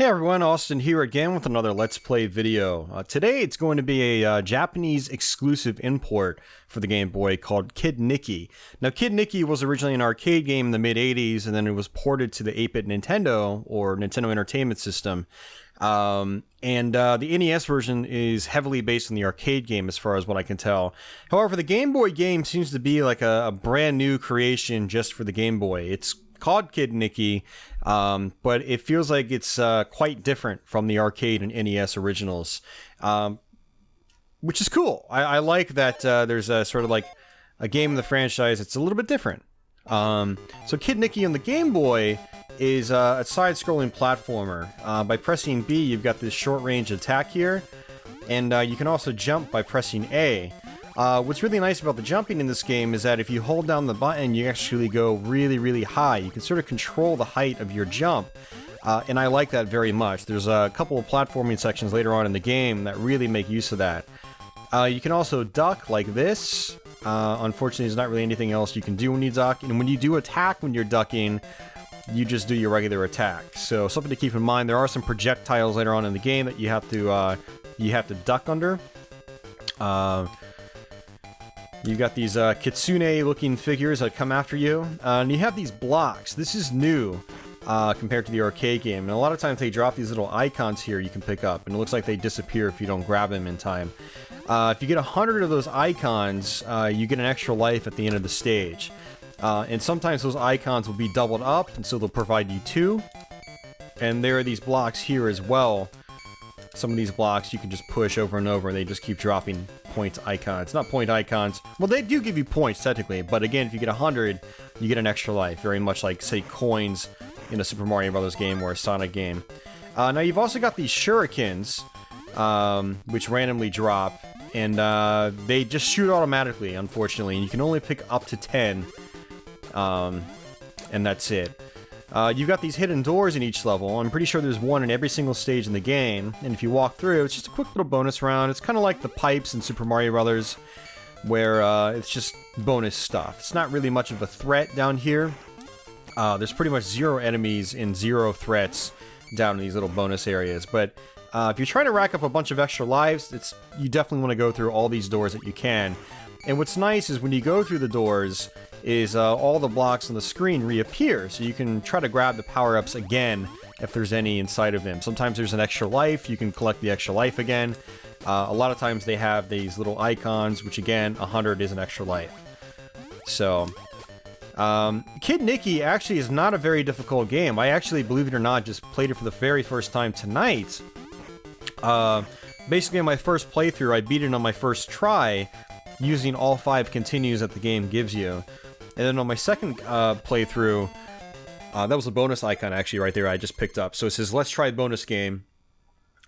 Hey everyone, Austin here again with another Let's Play video. Today it's going to be a Japanese exclusive import for the Game Boy called Kid Niki. Now Kid Niki was originally an arcade game in the mid-80s and then it was ported to the 8-bit Nintendo or Nintendo Entertainment System. The NES version is heavily based on the arcade game as far as what I can tell. However, the Game Boy game seems to be like a brand new creation just for the Game Boy. It's called Kid Niki, but it feels like it's quite different from the arcade and NES originals, which is cool. I like that there's a sort of like a game in the franchise that's a little bit different. So Kid Niki on the Game Boy is a side-scrolling platformer. By pressing B, you've got this short-range attack here, and you can also jump by pressing A. What's really nice about the jumping in this game is that if you hold down the button, you actually go really, really high. You can sort of control the height of your jump, and I like that very much. There's a couple of platforming sections later on in the game that really make use of that. You can also duck like this. Unfortunately, there's not really anything else you can do when you duck, and when you do attack when you're ducking, you just do your regular attack. So something to keep in mind, there are some projectiles later on in the game that you have to duck under. You've got these kitsune-looking figures that come after you, and you have these blocks. This is new compared to the arcade game, and a lot of times they drop these little icons here you can pick up, and it looks like they disappear if you don't grab them in time. If you get 100 of those icons, you get an extra life at the end of the stage. And sometimes those icons will be doubled up, and so they'll provide you 2. And there are these blocks here as well. Some of these blocks you can just push over and over, and they just keep dropping point icons. Not point icons. Well, they do give you points, technically, but again, if you get 100, you get an extra life. Very much like, say, coins in a Super Mario Bros. Game or a Sonic game. Now, you've also got these shurikens, which randomly drop, and they just shoot automatically, unfortunately, and you can only pick up to 10, and that's it. You've got these hidden doors in each level. I'm pretty sure there's one in every single stage in the game, and if you walk through, it's just a quick little bonus round. It's kind of like the pipes in Super Mario Bros., where it's just bonus stuff. It's not really much of a threat down here. There's pretty much 0 enemies and 0 threats down in these little bonus areas, but if you're trying to rack up a bunch of extra lives, you definitely want to go through all these doors that you can. And what's nice is when you go through the doors, is all the blocks on the screen reappear, so you can try to grab the power-ups again if there's any inside of them. Sometimes there's an extra life, you can collect the extra life again. A lot of times they have these little icons, which again, 100 is an extra life. So, Kid Niki actually is not a very difficult game. I actually, believe it or not, just played it for the very first time tonight. Basically on my first playthrough, I beat it on my first try, using all 5 continues that the game gives you. And then on my second playthrough, that was a bonus icon actually right there I just picked up. So it says, let's try bonus game.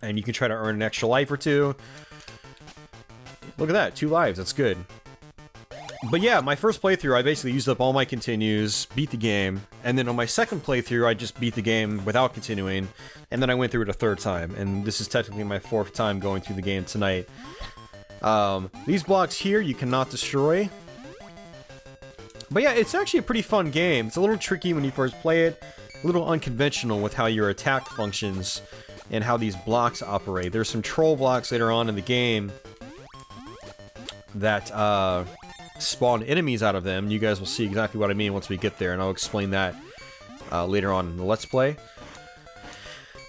And you can try to earn an extra life or 2. Look at that, 2 lives, that's good. But yeah, my first playthrough, I basically used up all my continues, beat the game. And then on my second playthrough, I just beat the game without continuing. And then I went through it a 3rd time. And this is technically my 4th time going through the game tonight. These blocks here, you cannot destroy. But yeah, it's actually a pretty fun game. It's a little tricky when you first play it, a little unconventional with how your attack functions and how these blocks operate. There's some troll blocks later on in the game that spawn enemies out of them. You guys will see exactly what I mean once we get there, and I'll explain that later on in the Let's Play.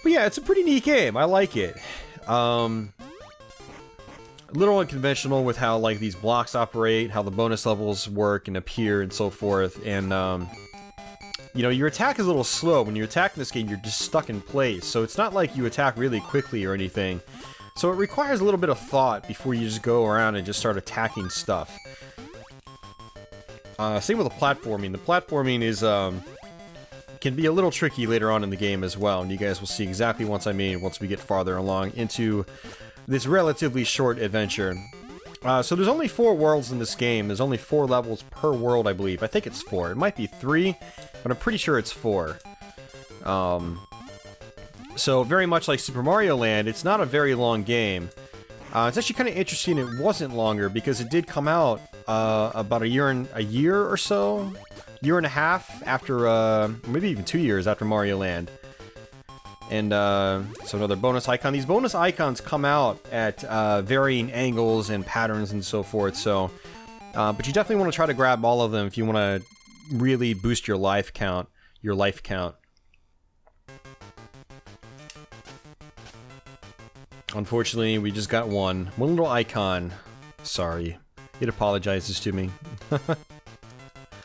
But yeah, it's a pretty neat game. I like it. A little unconventional with how, like, these blocks operate, how the bonus levels work and appear and so forth, and, you know, your attack is a little slow. When you attack in this game, you're just stuck in place, so it's not like you attack really quickly or anything. So it requires a little bit of thought before you just go around and just start attacking stuff. Same with the platforming. The platforming is, can be a little tricky later on in the game as well, and you guys will see exactly what I mean once we get farther along into this relatively short adventure. So there's only 4 worlds in this game. There's only 4 levels per world, I believe. I think it's 4. It might be 3, but I'm pretty sure it's 4. So very much like Super Mario Land, it's not a very long game. It's actually kind of interesting it wasn't longer, because it did come out about a year or so, year and a half after, maybe even 2 years after Mario Land. And so another bonus icon. These bonus icons come out at varying angles and patterns and so forth. So, but you definitely want to try to grab all of them if you want to really boost your life count. Unfortunately, we just got one little icon. Sorry, it apologizes to me.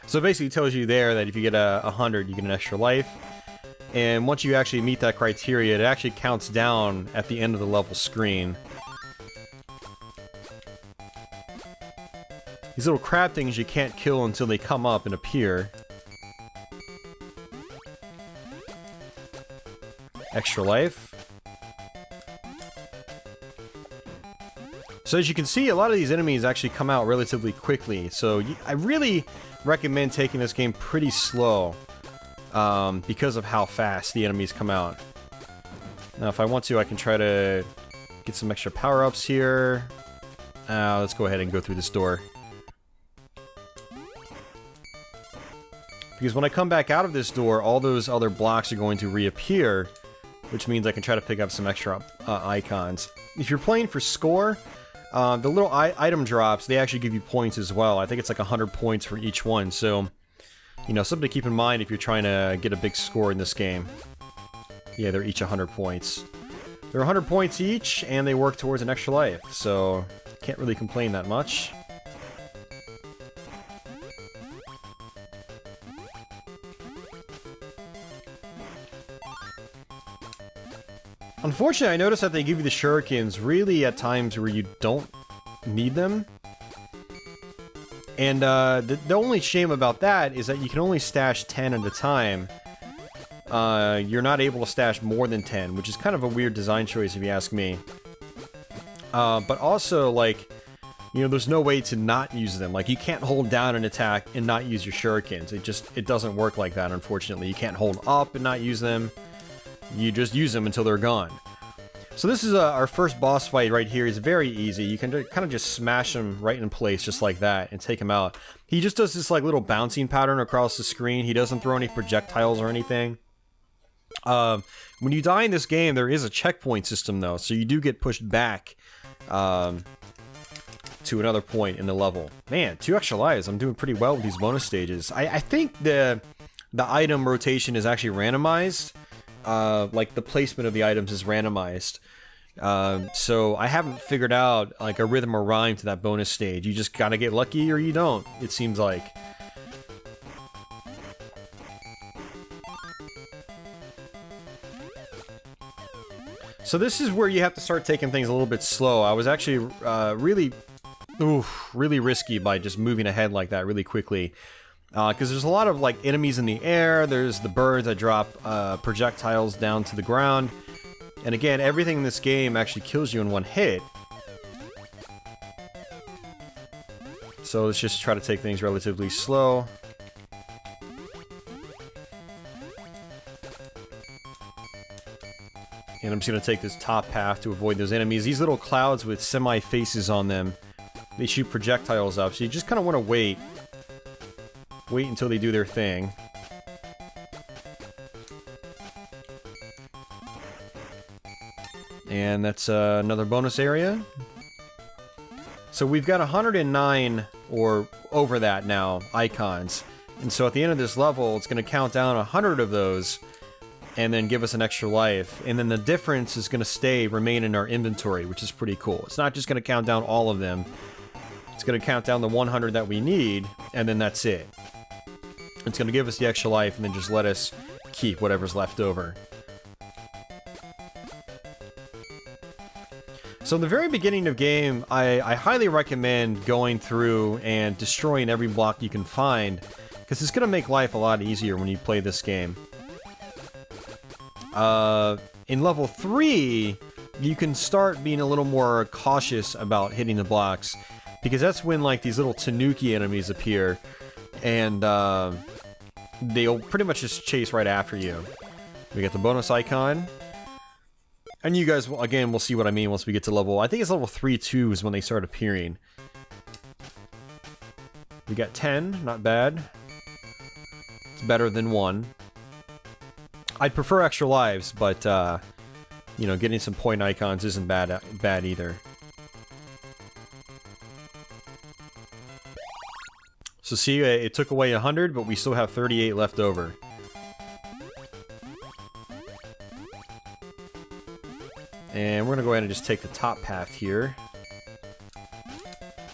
So basically, it tells you there that if you get 100, you get an extra life. And once you actually meet that criteria, it actually counts down at the end of the level screen. These little crab things you can't kill until they come up and appear. Extra life. So as you can see, a lot of these enemies actually come out relatively quickly. So I really recommend taking this game pretty slow. Because of how fast the enemies come out. Now, if I want to, I can try to get some extra power-ups here. Let's go ahead and go through this door. Because when I come back out of this door, all those other blocks are going to reappear, which means I can try to pick up some extra icons. If you're playing for score, the little item drops, they actually give you points as well. I think it's like 100 points for each one, so... You know, something to keep in mind if you're trying to get a big score in this game. Yeah, they're each 100 points. They're 100 points each, and they work towards an extra life, so can't really complain that much. Unfortunately, I noticed that they give you the shurikens really at times where you don't need them. And the only shame about that is that you can only stash 10 at a time. You're not able to stash more than 10, which is kind of a weird design choice if you ask me. But also, like, you know, there's no way to not use them. Like, you can't hold down an attack and not use your shurikens. It doesn't work like that, unfortunately. You can't hold up and not use them. You just use them until they're gone. So this is our first boss fight right here. It's very easy. You can kind of just smash him right in place just like that and take him out. He just does this like little bouncing pattern across the screen. He doesn't throw any projectiles or anything. When you die in this game, there is a checkpoint system though, so you do get pushed back to another point in the level. Man, 2 extra lives. I'm doing pretty well with these bonus stages. I think the item rotation is actually randomized. Like the placement of the items is randomized. So I haven't figured out like a rhythm or rhyme to that bonus stage. You just gotta get lucky or you don't, it seems like. So this is where you have to start taking things a little bit slow. I was actually really risky by just moving ahead like that really quickly. Because there's a lot of like enemies in the air, there's the birds that drop projectiles down to the ground. And again, everything in this game actually kills you in one hit. So let's just try to take things relatively slow. And I'm just going to take this top path to avoid those enemies. These little clouds with semi-faces on them, they shoot projectiles up, so you just kind of want to wait. Wait until they do their thing. And that's another bonus area. So we've got 109 or over that now icons. And so at the end of this level, it's going to count down 100 of those and then give us an extra life. And then the difference is going to remain in our inventory, which is pretty cool. It's not just going to count down all of them. It's going to count down the 100 that we need, and then that's it. It's going to give us the extra life and then just let us keep whatever's left over. So in the very beginning of game, I highly recommend going through and destroying every block you can find, because it's going to make life a lot easier when you play this game. In level 3, you can start being a little more cautious about hitting the blocks, because that's when like these little tanuki enemies appear, and they'll pretty much just chase right after you. We get the bonus icon. And you guys, again, will see what I mean once we get to level... I think it's level 3-2 is when they start appearing. We got 10, not bad. It's better than 1. I'd prefer extra lives, but, you know, getting some point icons isn't bad either. So see, it took away 100, but we still have 38 left over. And we're gonna go ahead and just take the top path here.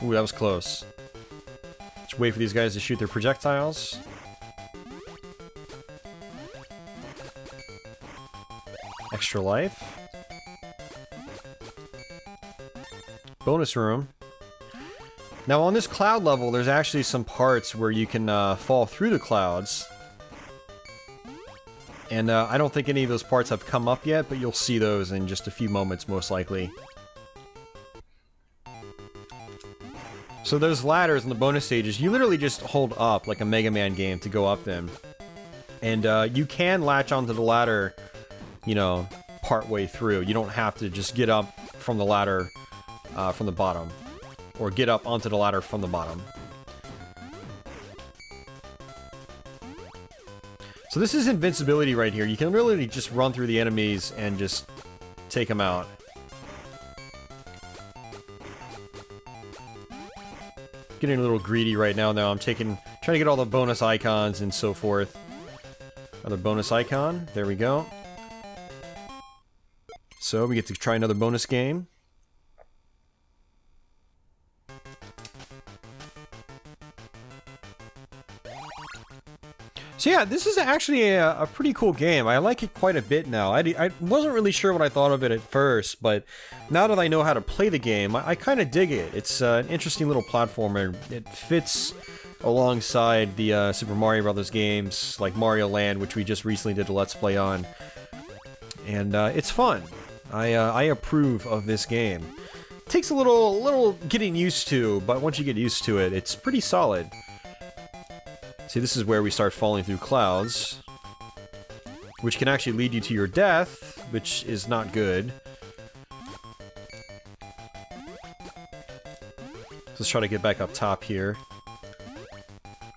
Ooh, that was close. Just wait for these guys to shoot their projectiles. Extra life. Bonus room. Now on this cloud level, there's actually some parts where you can fall through the clouds. And I don't think any of those parts have come up yet, but you'll see those in just a few moments, most likely. So those ladders in the bonus stages, you literally just hold up like a Mega Man game to go up them. And you can latch onto the ladder, you know, part way through. You don't have to just get up from the ladder from the bottom. Or get up onto the ladder from the bottom. So this is invincibility right here. You can really just run through the enemies and just take them out. Getting a little greedy right now, though. I'm trying to get all the bonus icons and so forth. Another bonus icon. There we go. So we get to try another bonus game. So yeah, this is actually a pretty cool game. I like it quite a bit now. I wasn't really sure what I thought of it at first, but now that I know how to play the game, I kind of dig it. It's an interesting little platformer. It fits alongside the Super Mario Brothers games, like Mario Land, which we just recently did a Let's Play on. And it's fun. I approve of this game. It takes a little getting used to, but once you get used to it, it's pretty solid. See, this is where we start falling through clouds, which can actually lead you to your death, which is not good. Let's try to get back up top here.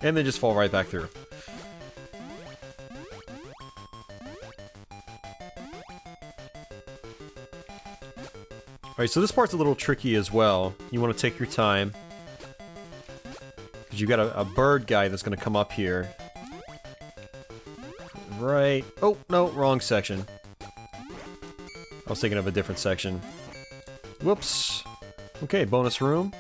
And then just fall right back through. Alright, so this part's a little tricky as well. You want to take your time. Because you've got a bird guy that's going to come up here. Right. Oh, no, wrong section. I was thinking of a different section. Whoops. Okay, bonus room.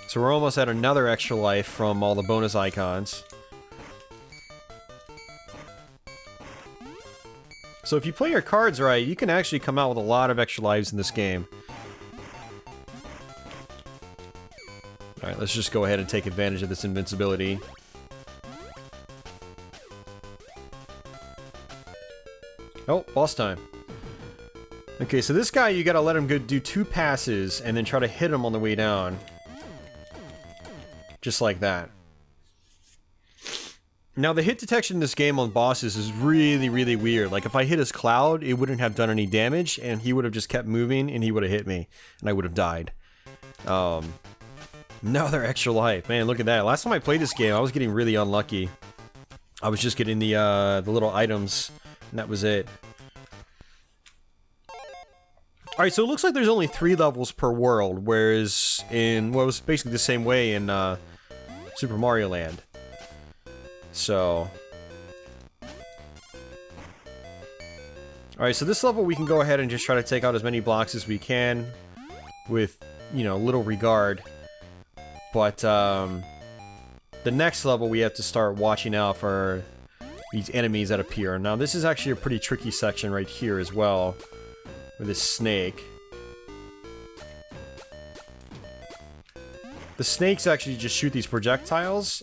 So we're almost at another extra life from all the bonus icons. So if you play your cards right, you can actually come out with a lot of extra lives in this game. Alright, let's just go ahead and take advantage of this invincibility. Oh, boss time. Okay, so this guy, you gotta let him go do 2 passes and then try to hit him on the way down. Just like that. Now, the hit detection in this game on bosses is really, really weird. Like, if I hit his cloud, it wouldn't have done any damage, and he would have just kept moving, and he would have hit me, and I would have died. Another extra life. Man, look at that. Last time I played this game, I was getting really unlucky. I was just getting the little items, and that was it. Alright, so it looks like there's only 3 levels per world, whereas in, well, it was basically the same way in Super Mario Land. So... Alright, so this level we can go ahead and just try to take out as many blocks as we can with, you know, little regard. But, the next level we have to start watching out for these enemies that appear. Now, this is actually a pretty tricky section right here as well, with this snake. The snakes actually just shoot these projectiles.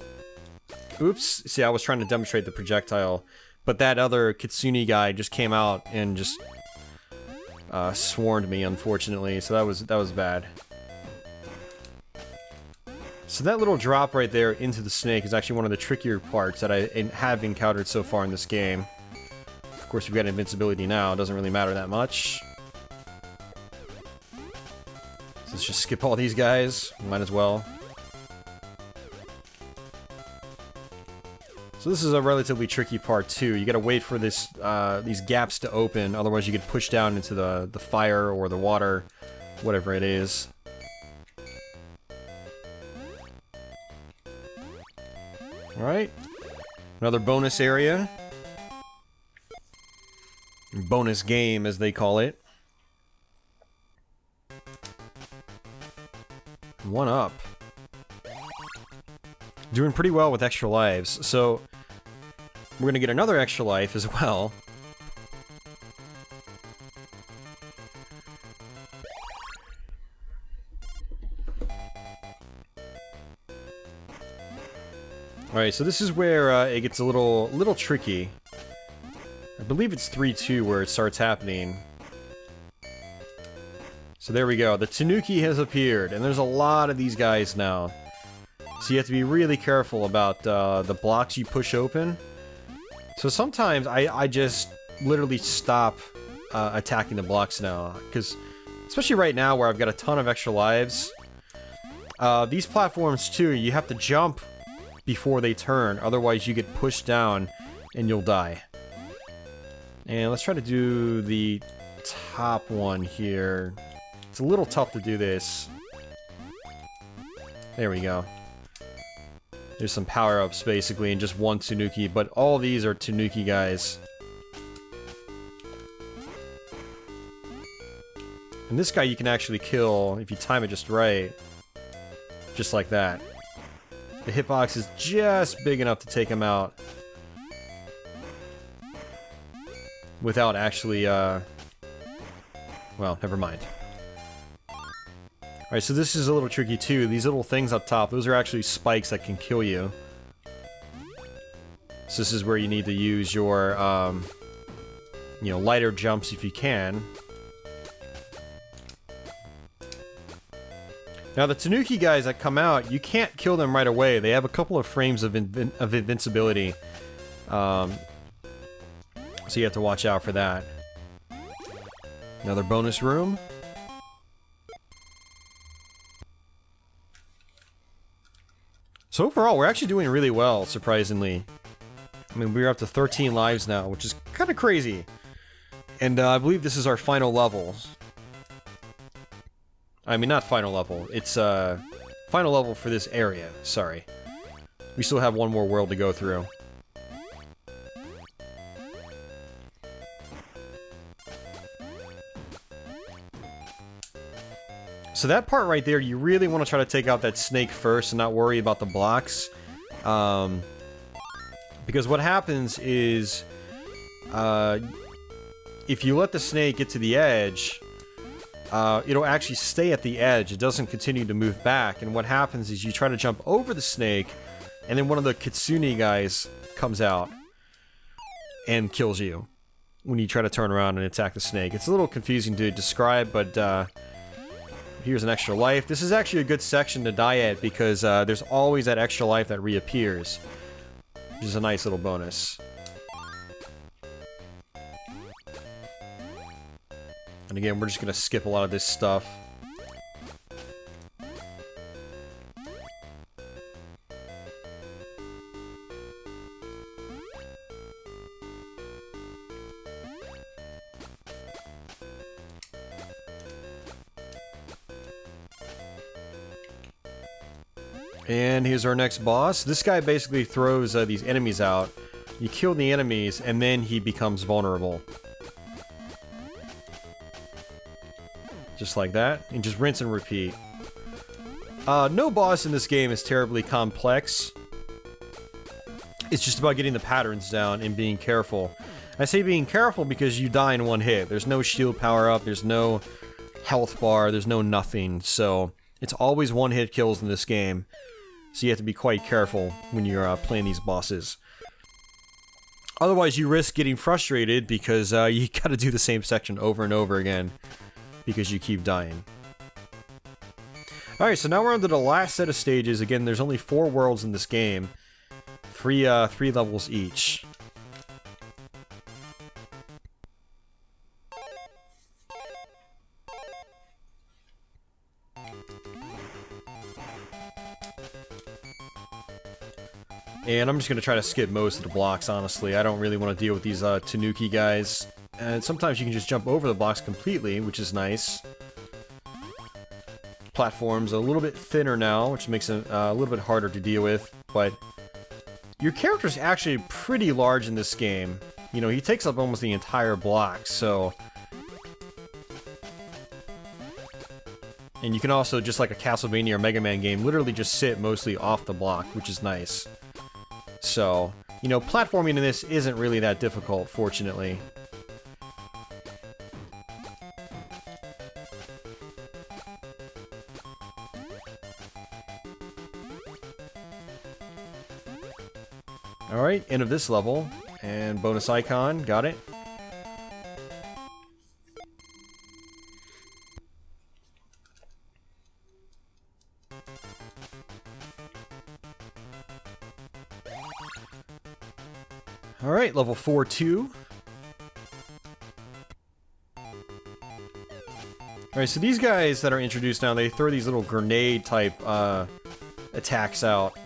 Oops. See, I was trying to demonstrate the projectile, but that other Kitsune guy just came out and just swarmed me, unfortunately, so that was bad. So that little drop right there into the snake is actually one of the trickier parts that I have encountered so far in this game. Of course, we've got invincibility now. It doesn't really matter that much. So let's just skip all these guys. Might as well. So this is a relatively tricky part too. You gotta wait for this these gaps to open, otherwise you get pushed down into the fire or the water, whatever it is. Alright. Another bonus area. Bonus game, as they call it. 1 up. Doing pretty well with extra lives, so we're gonna get another extra life as well. Alright, so this is where it gets a little tricky. I believe it's 3-2 where it starts happening. So there we go. The Tanuki has appeared, and there's a lot of these guys now. So you have to be really careful about the blocks you push open. So sometimes I just literally stop attacking the blocks now, because especially right now where I've got a ton of extra lives. These platforms too, you have to jump before they turn, otherwise you get pushed down and you'll die. And let's try to do the top one here. It's a little tough to do this. There we go. There's some power-ups basically and just one Tanuki, but all these are Tanuki guys. And this guy you can actually kill if you time it just right. Just like that. The hitbox is just big enough to take him out. Without actually, well, never mind. Alright, so this is a little tricky too. These little things up top, those are actually spikes that can kill you. So this is where you need to use your, you know, lighter jumps if you can. Now the Tanuki guys that come out, you can't kill them right away. They have a couple of frames of invincibility. So you have to watch out for that. Another bonus room. So overall, we're actually doing really well, surprisingly. I mean, we're up to 13 lives now, which is kind of crazy. And I believe this is our final level. I mean, not final level. It's final level for this area. Sorry. We still have one more world to go through. So that part right there, you really want to try to take out that snake first and not worry about the blocks. Because what happens is, if you let the snake get to the edge, it'll actually stay at the edge. It doesn't continue to move back. And what happens is you try to jump over the snake, and then one of the Kitsune guys comes out and kills you when you try to turn around and attack the snake. It's a little confusing to describe, but here's an extra life. This is actually a good section to die at because there's always that extra life that reappears, which is a nice little bonus. And again, we're just gonna skip a lot of this stuff. And here's our next boss. This guy basically throws these enemies out. You kill the enemies, and then he becomes vulnerable. Just like that. And just rinse and repeat. No boss in this game is terribly complex. It's just about getting the patterns down and being careful. I say being careful because you die in one hit. There's no shield power-up, there's no health bar, there's no nothing. So, it's always one-hit kills in this game. So you have to be quite careful when you're playing these bosses. Otherwise, you risk getting frustrated because you gotta do the same section over and over again because you keep dying. Alright, so now we're on to the last set of stages. Again, there's only 4 worlds in this game. 3 levels each. And I'm just going to try to skip most of the blocks, honestly. I don't really want to deal with these Tanuki guys. And sometimes you can just jump over the blocks completely, which is nice. Platform's a little bit thinner now, which makes it a little bit harder to deal with. But your character's actually pretty large in this game. You know, he takes up almost the entire block, so... And you can also, just like a Castlevania or Mega Man game, literally just sit mostly off the block, which is nice. So, you know, platforming in this isn't really that difficult, fortunately. Alright, end of this level. And bonus icon, got it. Alright, level 4-2. Alright, so these guys that are introduced now, they throw these little grenade type attacks out.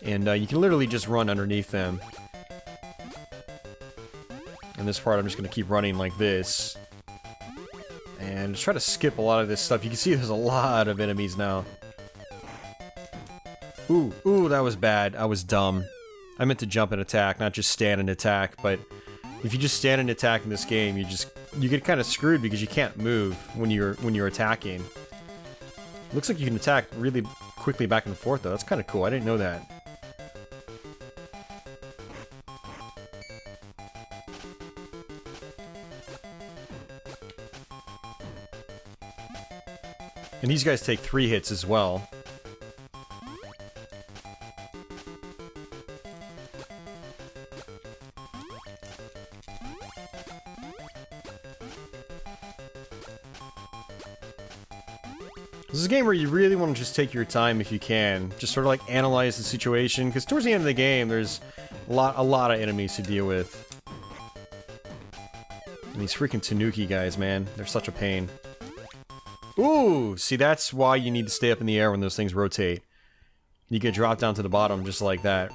And you can literally just run underneath them. In this part, I'm just going to keep running like this. And try to skip a lot of this stuff. You can see there's a lot of enemies now. Ooh, that was bad. I was dumb. I meant to jump and attack, not just stand and attack, but if you just stand and attack in this game, you get kind of screwed because you can't move when you're attacking. Looks like you can attack really quickly back and forth though. That's kind of cool. I didn't know that. And these guys take 3 hits as well. This is a game where you really want to just take your time if you can. Just sort of like analyze the situation, because towards the end of the game, there's a lot of enemies to deal with. And these freaking Tanuki guys, man, they're such a pain. Ooh, see, that's why you need to stay up in the air when those things rotate. You get dropped down to the bottom just like that.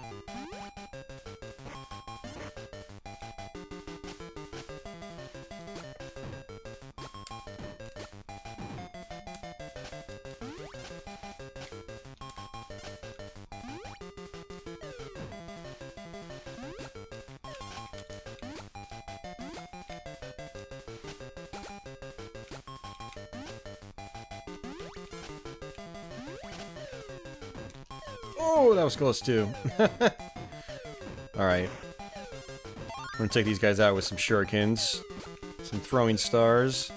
Oh, that was close too. Alright. We're gonna take these guys out with some shurikens. Some throwing stars.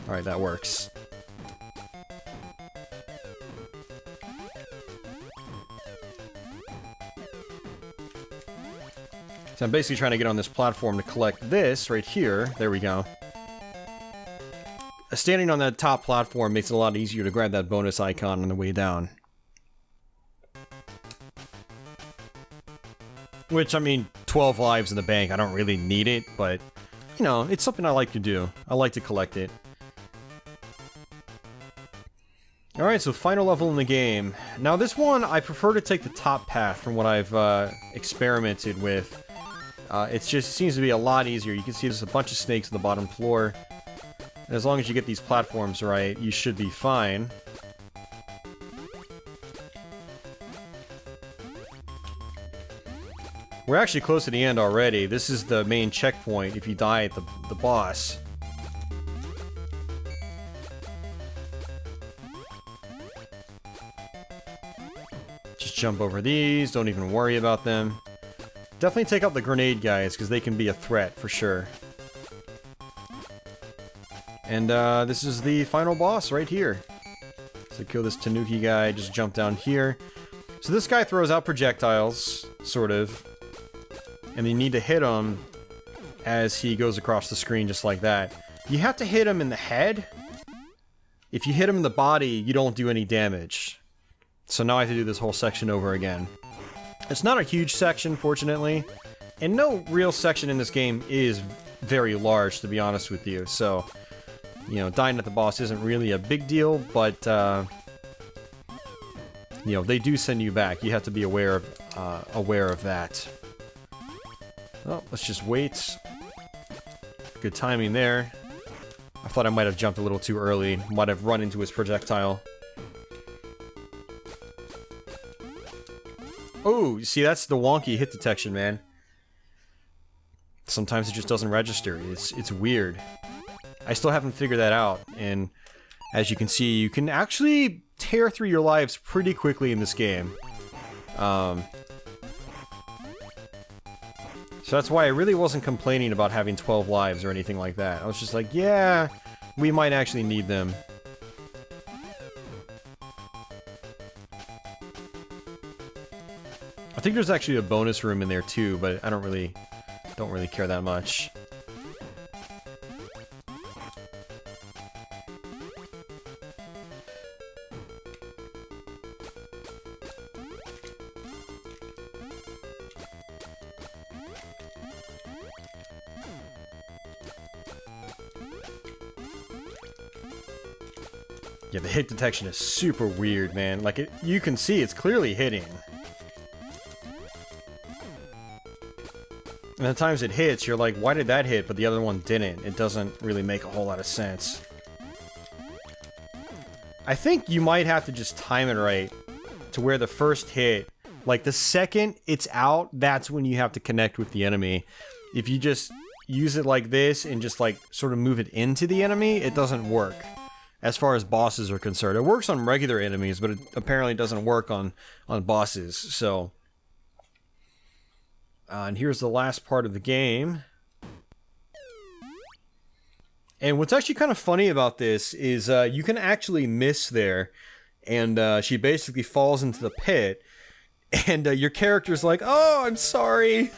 Alright, that works. So I'm basically trying to get on this platform to collect this right here. There we go. Standing on that top platform makes it a lot easier to grab that bonus icon on the way down. Which, I mean, 12 lives in the bank, I don't really need it, but, you know, it's something I like to do. I like to collect it. Alright, so final level in the game. Now this one, I prefer to take the top path from what I've experimented with. It just seems to be a lot easier. You can see there's a bunch of snakes on the bottom floor. And as long as you get these platforms right, you should be fine. We're actually close to the end already. This is the main checkpoint if you die at the boss. Just jump over these, don't even worry about them. Definitely take out the grenade guys, because they can be a threat for sure. And this is the final boss right here. So kill this Tanuki guy, just jump down here. So this guy throws out projectiles, sort of. And you need to hit him as he goes across the screen just like that. You have to hit him in the head. If you hit him in the body, you don't do any damage. So now I have to do this whole section over again. It's not a huge section, fortunately. And no real section in this game is very large, to be honest with you. So, you know, dying at the boss isn't really a big deal, but, you know, they do send you back. You have to be aware aware of that. Oh, let's just wait. Good timing there. I thought I might have jumped a little too early. Might have run into his projectile. Oh, you see, that's the wonky hit detection, man. Sometimes it just doesn't register. It's weird. I still haven't figured that out, and as you can see, you can actually tear through your lives pretty quickly in this game. So that's why I really wasn't complaining about having 12 lives or anything like that. I was just like, yeah, we might actually need them. I think there's actually a bonus room in there too, but I don't really care that much. Yeah, the hit detection is super weird, man. Like, you can see it's clearly hitting. And the times it hits, you're like, why did that hit, but the other one didn't? It doesn't really make a whole lot of sense. I think you might have to just time it right to where the first hit, like the second it's out, that's when you have to connect with the enemy. If you just use it like this and just like sort of move it into the enemy, it doesn't work. As far as bosses are concerned. It works on regular enemies, but it apparently doesn't work on bosses, so... and here's the last part of the game. And what's actually kind of funny about this is you can actually miss there, and she basically falls into the pit, and your character's like, oh, I'm sorry!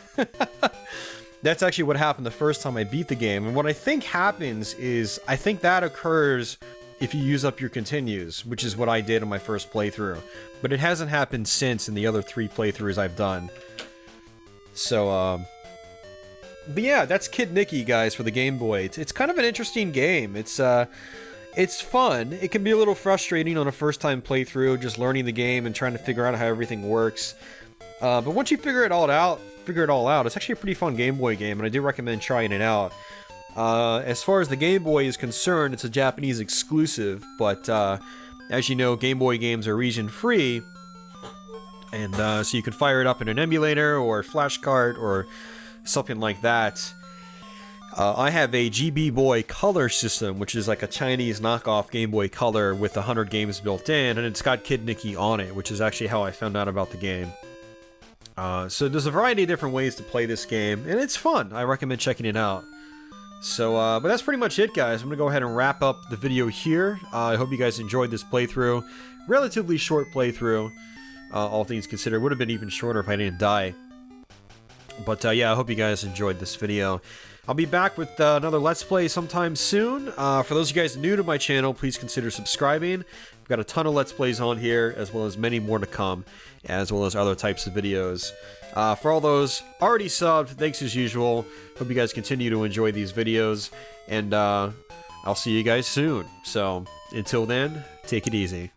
That's actually what happened the first time I beat the game, and what I think happens is, I think that occurs if you use up your continues, which is what I did on my first playthrough. But it hasn't happened since in the other 3 playthroughs I've done. So, but yeah, that's Kid Niki, guys, for the Game Boy. It's kind of an interesting game. It's fun. It can be a little frustrating on a first-time playthrough, just learning the game and trying to figure out how everything works. But once you figure it all out, it's actually a pretty fun Game Boy game, and I do recommend trying it out. As far as the Game Boy is concerned, it's a Japanese exclusive, but as you know, Game Boy games are region-free, and so you can fire it up in an emulator or a flash card or something like that. I have a GB Boy Color system, which is like a Chinese knockoff Game Boy Color with 100 games built in, and it's got Kid Niki on it, which is actually how I found out about the game. So there's a variety of different ways to play this game, and it's fun. I recommend checking it out. So, but that's pretty much it, guys. I'm going to go ahead and wrap up the video here. I hope you guys enjoyed this playthrough. Relatively short playthrough, all things considered. Would have been even shorter if I didn't die. But, yeah, I hope you guys enjoyed this video. I'll be back with another Let's Play sometime soon. For those of you guys new to my channel, please consider subscribing. I've got a ton of Let's Plays on here, as well as many more to come, as well as other types of videos. For all those already subbed, thanks as usual. Hope you guys continue to enjoy these videos, and I'll see you guys soon. So, until then, take it easy.